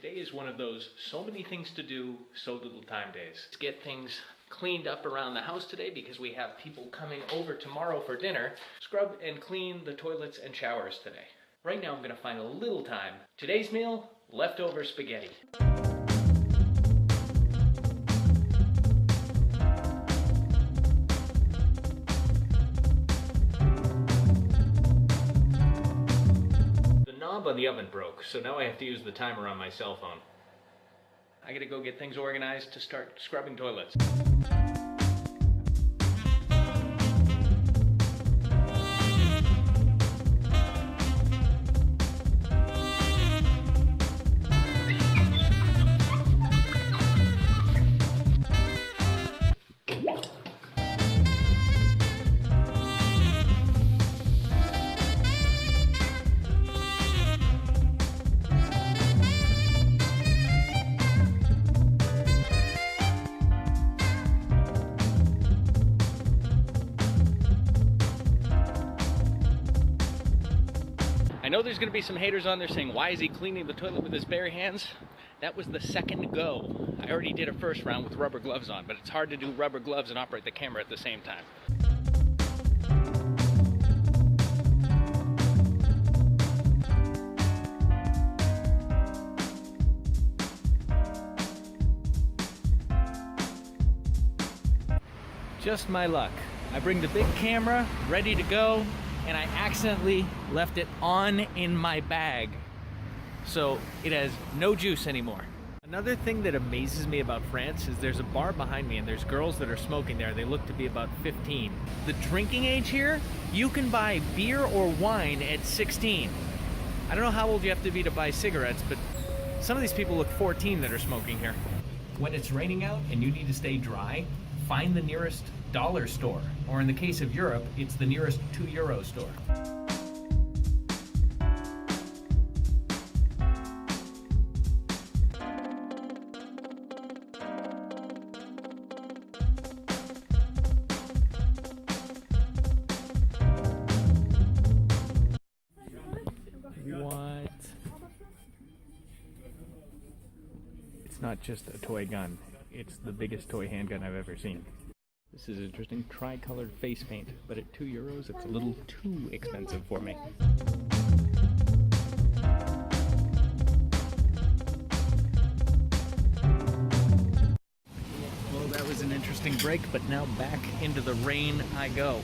Today is one of those so many things to do, so little time days. Let's get things cleaned up around the house today because we have people coming over tomorrow for dinner. Scrub and clean the toilets and showers today. Right now I'm gonna find a little time. Today's meal, leftover spaghetti. On the oven broke, so now I have to use the timer on my cell phone. I gotta go get things organized to start scrubbing toilets. I know there's going to be some haters on there saying, why is he cleaning the toilet with his bare hands? That was the second go. I already did a first round with rubber gloves on, but it's hard to do rubber gloves and operate the camera at the same time. Just my luck. I bring the big camera ready to go, and I accidentally left it on in my bag. So it has no juice anymore. Another thing that amazes me about France is there's a bar behind me and there's girls that are smoking there. They look to be about 15. The drinking age here, you can buy beer or wine at 16. I don't know how old you have to be to buy cigarettes, but some of these people look 14 that are smoking here. When it's raining out and you need to stay dry, find the nearest dollar store, or in the case of Europe, it's the nearest €2 store. What? It's not just a toy gun, it's the biggest toy handgun I've ever seen. This is interesting, tri-colored face paint, but at €2, it's a little too expensive for me. Well, that was an interesting break, but now back into the rain I go.